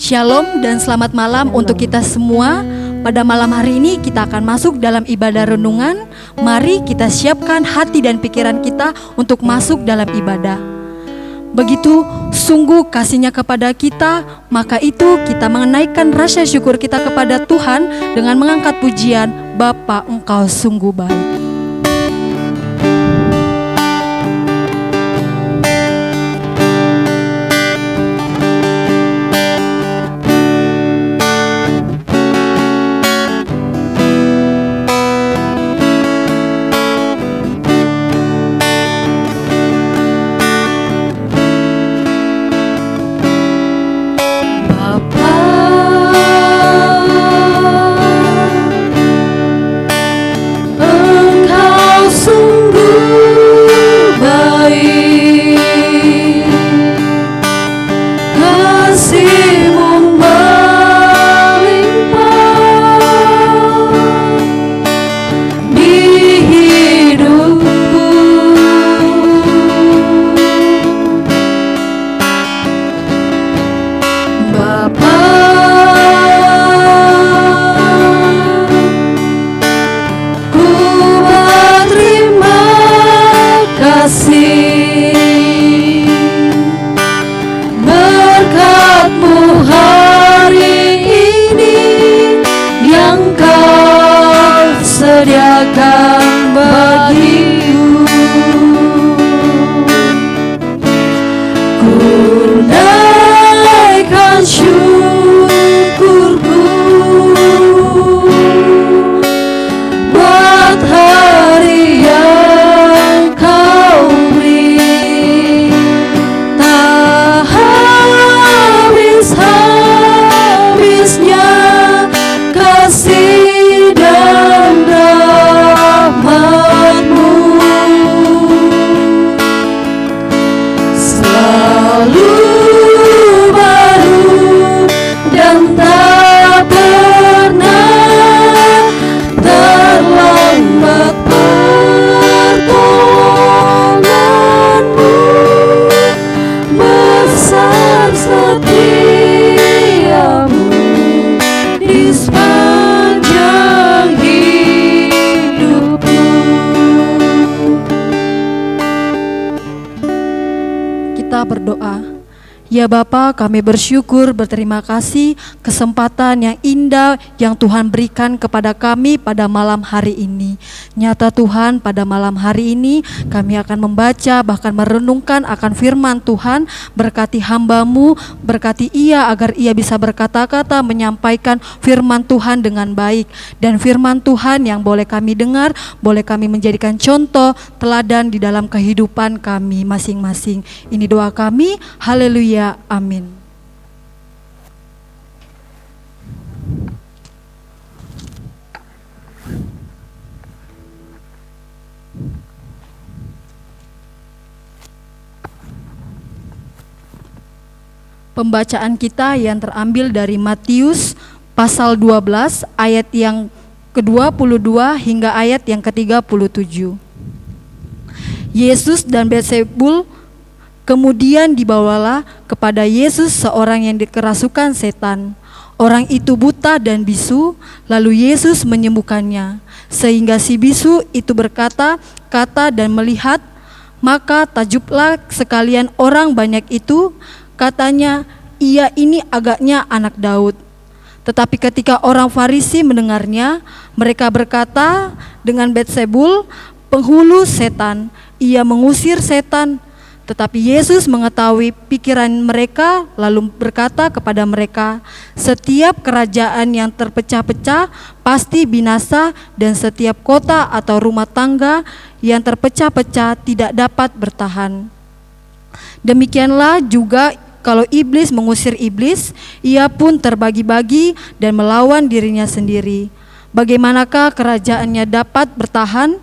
Shalom dan selamat malam untuk kita semua. Pada malam hari ini kita akan masuk dalam ibadah renungan. Mari kita siapkan hati dan pikiran kita untuk masuk dalam ibadah. Begitu sungguh kasih-Nya kepada kita, maka itu kita menaikkan rasa syukur kita kepada Tuhan dengan mengangkat pujian, Bapa Engkau sungguh baik. Berdoa. Ya Bapa, kami bersyukur, berterima kasih kesempatan yang indah yang Tuhan berikan kepada kami pada malam hari ini. Nyata Tuhan, pada malam hari ini kami akan membaca bahkan merenungkan akan firman Tuhan. Berkati hamba-Mu, berkati ia agar ia bisa berkata-kata menyampaikan firman Tuhan dengan baik. Dan firman Tuhan yang boleh kami dengar, boleh kami menjadikan contoh, teladan di dalam kehidupan kami masing-masing. Ini doa kami, haleluya. Amin. Pembacaan kita yang terambil dari Matius pasal 12 ayat yang ke-22 hingga ayat yang ke-37. Yesus dan Beelzebul. Kemudian dibawalah kepada Yesus seorang yang dikerasukan setan. Orang itu buta dan bisu, lalu Yesus menyembuhkannya. Sehingga si bisu itu berkata-kata dan melihat, maka tajublah sekalian orang banyak itu, katanya, ia ini agaknya anak Daud. Tetapi ketika orang Farisi mendengarnya, mereka berkata dengan Beelzebul, penghulu setan, ia mengusir setan. Tetapi Yesus mengetahui pikiran mereka, lalu berkata kepada mereka, setiap kerajaan yang terpecah-pecah pasti binasa, dan setiap kota atau rumah tangga yang terpecah-pecah tidak dapat bertahan. Demikianlah juga kalau iblis mengusir iblis, ia pun terbagi-bagi dan melawan dirinya sendiri. Bagaimanakah kerajaannya dapat bertahan?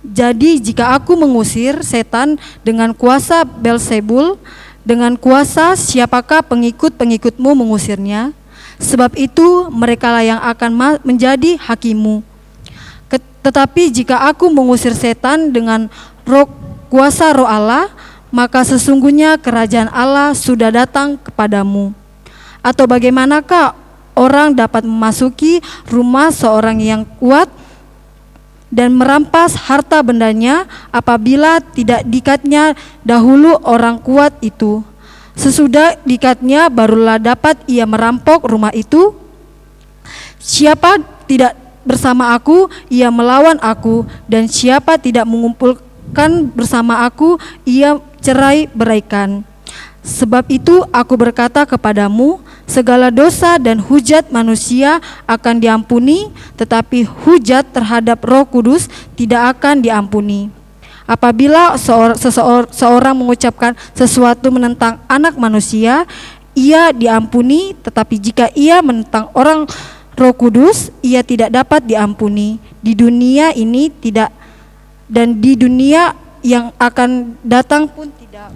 Jadi jika aku mengusir setan dengan kuasa Beelzebul, dengan kuasa siapakah pengikut-pengikutmu mengusirnya? Sebab itu merekalah yang akan menjadi hakimu. Tetapi jika aku mengusir setan dengan kuasa roh Allah, maka sesungguhnya kerajaan Allah sudah datang kepadamu. Atau bagaimanakah orang dapat memasuki rumah seorang yang kuat dan merampas harta bendanya apabila tidak dikatnya dahulu orang kuat itu? Sesudah dikatnya barulah dapat ia merampok rumah itu. Siapa tidak bersama aku, ia melawan aku, dan siapa tidak mengumpulkan bersama aku, ia cerai beraikan. Sebab itu aku berkata kepadamu, segala dosa dan hujat manusia akan diampuni, tetapi hujat terhadap Roh Kudus tidak akan diampuni. Apabila seorang mengucapkan sesuatu menentang Anak Manusia, ia diampuni, tetapi jika ia menentang orang Roh Kudus, ia tidak dapat diampuni di dunia ini tidak, dan di dunia yang akan datang pun tidak.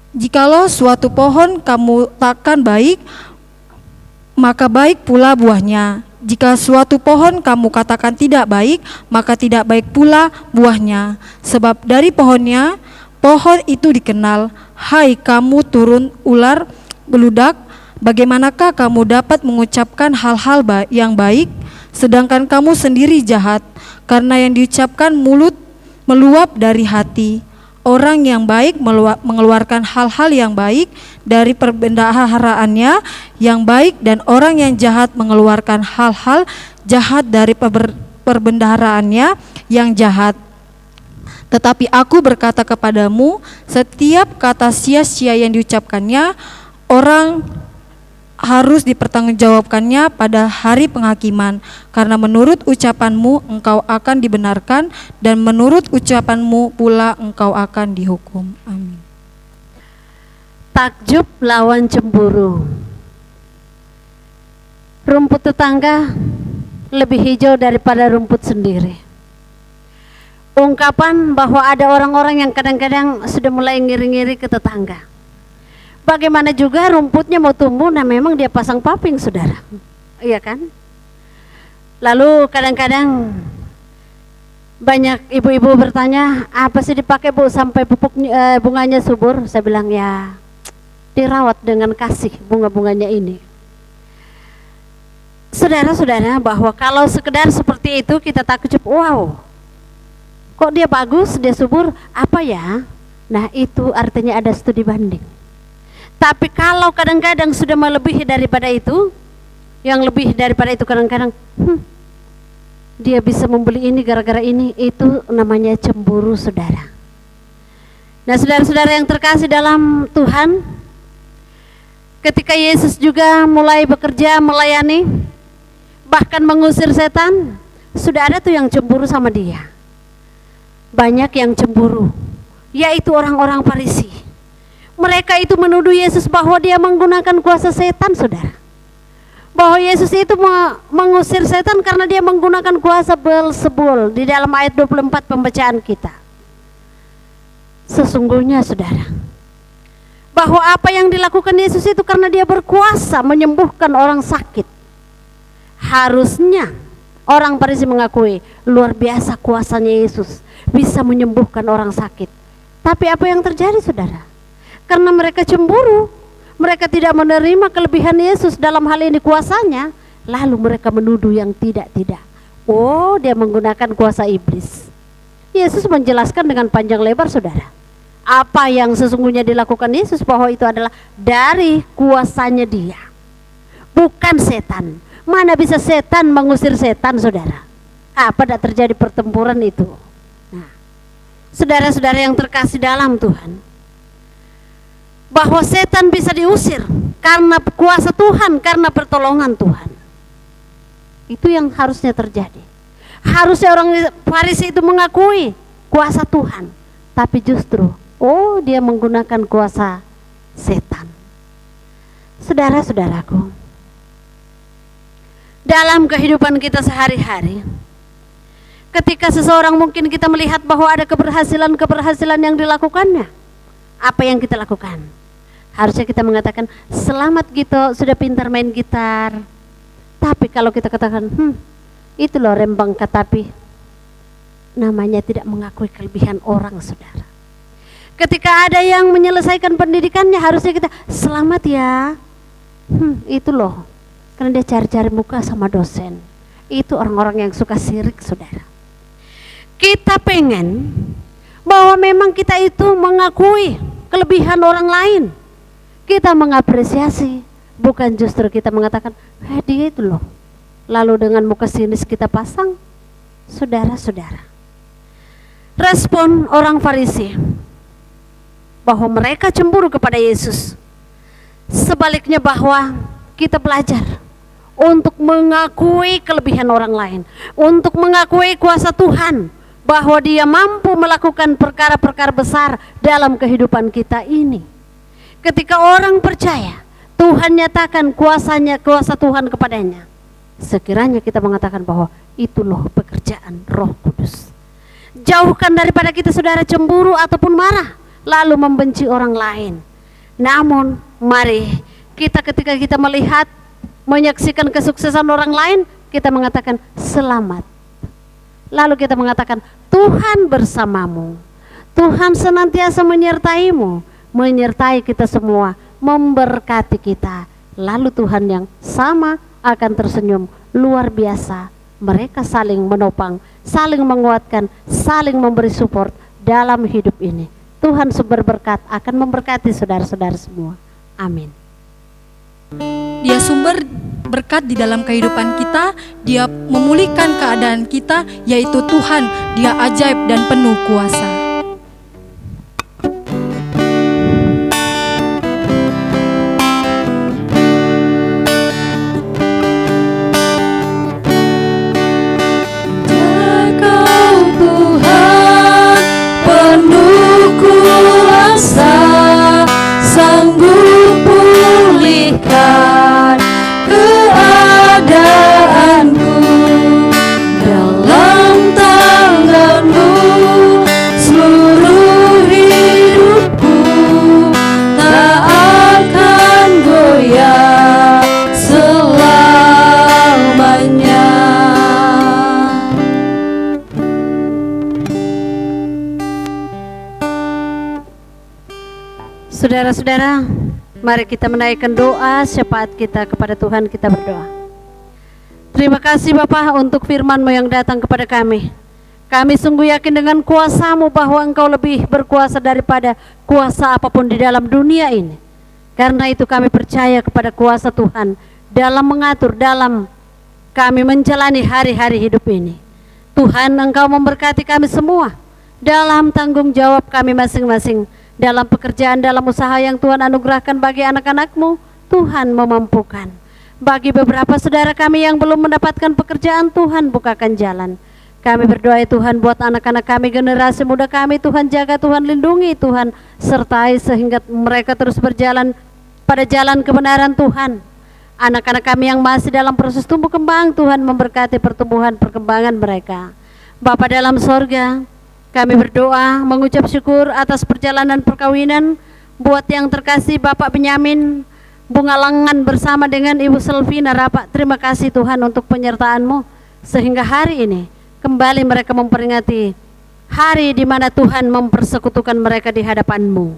Jikalau suatu pohon kamu takkan baik, maka baik pula buahnya. Jika suatu pohon kamu katakan tidak baik, maka tidak baik pula buahnya. Sebab dari pohonnya, pohon itu dikenal. Hai kamu turun ular beludak, bagaimanakah kamu dapat mengucapkan hal-hal yang baik, sedangkan kamu sendiri jahat? Karena yang diucapkan mulut meluap dari hati. Orang yang baik mengeluarkan hal-hal yang baik dari perbendaharaannya yang baik, dan orang yang jahat mengeluarkan hal-hal jahat dari perbendaharaannya yang jahat. Tetapi aku berkata kepadamu, setiap kata sia-sia yang diucapkannya orang harus dipertanggungjawabkannya pada hari penghakiman, karena menurut ucapanmu engkau akan dibenarkan, dan menurut ucapanmu pula engkau akan dihukum. Amin. Takjub lawan cemburu. Rumput tetangga lebih hijau daripada rumput sendiri. Ungkapan bahwa ada orang-orang yang kadang-kadang sudah mulai ngiri-ngiri ke tetangga. Bagaimana juga rumputnya mau tumbuh, nah memang dia pasang paving, saudara, iya kan? Lalu kadang-kadang banyak ibu-ibu bertanya, apa sih dipakai bu sampai pupuk bunganya subur? Saya bilang ya dirawat dengan kasih bunga-bunganya ini. Saudara-saudara, bahwa kalau sekedar seperti itu kita takjub, wow, kok dia bagus, dia subur, apa ya? Nah itu artinya ada studi banding. Tapi kalau kadang-kadang sudah melebihi daripada itu, yang lebih daripada itu kadang-kadang dia bisa membeli ini gara-gara ini, itu namanya cemburu, saudara. Nah saudara-saudara yang terkasih dalam Tuhan, ketika Yesus juga mulai bekerja melayani, bahkan mengusir setan, sudah ada tuh yang cemburu sama dia. Banyak yang cemburu, yaitu orang-orang Farisi. Mereka itu menuduh Yesus bahwa dia menggunakan kuasa setan, saudara. Bahwa Yesus itu mengusir setan karena dia menggunakan kuasa Beelzebul di dalam ayat 24 pembacaan kita. Sesungguhnya, saudara, bahwa apa yang dilakukan Yesus itu karena dia berkuasa menyembuhkan orang sakit. Harusnya orang Farisi mengakui luar biasa kuasanya Yesus bisa menyembuhkan orang sakit. Tapi apa yang terjadi, saudara? Karena mereka cemburu, mereka tidak menerima kelebihan Yesus dalam hal ini kuasanya, lalu mereka menuduh yang tidak-tidak. Oh, dia menggunakan kuasa iblis. Yesus menjelaskan dengan panjang lebar, saudara, apa yang sesungguhnya dilakukan Yesus, bahwa itu adalah dari kuasanya dia, bukan setan. Mana bisa setan mengusir setan, saudara? Apa tidak terjadi pertempuran itu? Nah, saudara-saudara yang terkasih dalam Tuhan, bahwa setan bisa diusir karena kuasa Tuhan, karena pertolongan Tuhan. Itu yang harusnya terjadi. Harusnya orang Farisi itu mengakui kuasa Tuhan, tapi justru dia menggunakan kuasa setan. Saudara-saudaraku, dalam kehidupan kita sehari-hari, ketika seseorang mungkin kita melihat bahwa ada keberhasilan yang dilakukannya, apa yang kita lakukan? Harusnya kita mengatakan, selamat gitu, sudah pintar main gitar. Tapi kalau kita katakan, itu loh rembang katapi, namanya tidak mengakui kelebihan orang, saudara. Ketika ada yang menyelesaikan pendidikannya, harusnya kita selamat ya. Itu loh, karena dia cari-cari muka sama dosen. Itu orang-orang yang suka sirik, saudara. Kita pengen bahwa memang kita itu mengakui kelebihan orang lain. Kita mengapresiasi, bukan justru kita mengatakan, dia itu loh. Lalu dengan muka sinis kita pasang. Saudara-saudara, respon orang Farisi bahwa mereka cemburu kepada Yesus. Sebaliknya bahwa kita belajar untuk mengakui kelebihan orang lain, untuk mengakui kuasa Tuhan, bahwa Dia mampu melakukan perkara-perkara besar dalam kehidupan kita ini. Ketika orang percaya, Tuhan nyatakan kuasa Tuhan kepadanya. Sekiranya kita mengatakan bahwa itu loh pekerjaan Roh Kudus. Jauhkan daripada kita, saudara, cemburu ataupun marah lalu membenci orang lain. Namun mari kita ketika kita melihat, menyaksikan kesuksesan orang lain, kita mengatakan selamat. Lalu kita mengatakan Tuhan bersamamu, Tuhan senantiasa menyertaimu, menyertai kita semua, memberkati kita. Lalu Tuhan yang sama akan tersenyum luar biasa. Mereka saling menopang, saling menguatkan, saling memberi support dalam hidup ini. Tuhan sumber berkat akan memberkati saudara-saudara semua. Amin. Dia sumber berkat di dalam kehidupan kita. Dia memulihkan keadaan kita, yaitu Tuhan. Dia ajaib dan penuh kuasa. Saudara-saudara, mari kita menaikkan doa syafaat kita kepada Tuhan. Kita berdoa. Terima kasih Bapa untuk firman-Mu yang datang kepada kami. Kami sungguh yakin dengan kuasa-Mu bahwa Engkau lebih berkuasa daripada kuasa apapun di dalam dunia ini. Karena itu kami percaya kepada kuasa Tuhan dalam mengatur, dalam kami menjalani hari-hari hidup ini. Tuhan, Engkau memberkati kami semua dalam tanggung jawab kami masing-masing, dalam pekerjaan, dalam usaha yang Tuhan anugerahkan bagi anak-anak-Mu. Tuhan memampukan. Bagi beberapa saudara kami yang belum mendapatkan pekerjaan, Tuhan bukakan jalan. Kami berdoa ya Tuhan buat anak-anak kami, generasi muda kami, Tuhan jaga, Tuhan lindungi, Tuhan sertai sehingga mereka terus berjalan pada jalan kebenaran Tuhan. Anak-anak kami yang masih dalam proses tumbuh kembang, Tuhan memberkati pertumbuhan perkembangan mereka. Bapa dalam sorga, kami berdoa mengucap syukur atas perjalanan perkawinan buat yang terkasih Bapak Benyamin Bunga Lengan bersama dengan Ibu Selvina Rapak. Terima kasih Tuhan untuk penyertaan-Mu sehingga hari ini kembali mereka memperingati hari di mana Tuhan mempersekutukan mereka di hadapan-Mu.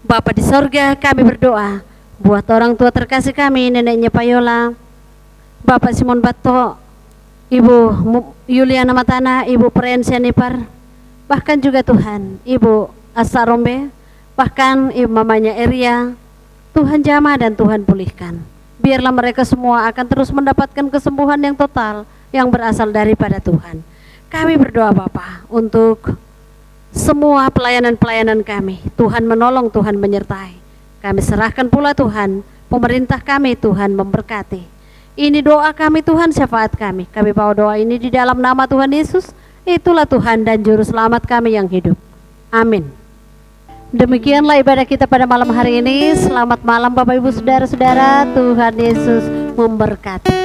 Bapa di sorga, kami berdoa buat orang tua terkasih kami, neneknya Payola, Bapak Simon Bato, Ibu Yuliana Matana, Ibu Prensia Nipar, bahkan juga Tuhan Ibu Asa Rombe, bahkan Ibu mamanya Eria. Tuhan jamah dan Tuhan pulihkan. Biarlah mereka semua akan terus mendapatkan kesembuhan yang total yang berasal daripada Tuhan. Kami berdoa Bapa untuk semua pelayanan-pelayanan kami. Tuhan menolong, Tuhan menyertai. Kami serahkan pula Tuhan, pemerintah kami Tuhan memberkati. Ini doa kami Tuhan, syafaat kami. Kami bawa doa ini di dalam nama Tuhan Yesus. Itulah Tuhan dan Juru Selamat kami yang hidup. Amin. Demikianlah ibadah kita pada malam hari ini. Selamat malam Bapak Ibu Saudara-saudara. Tuhan Yesus memberkati.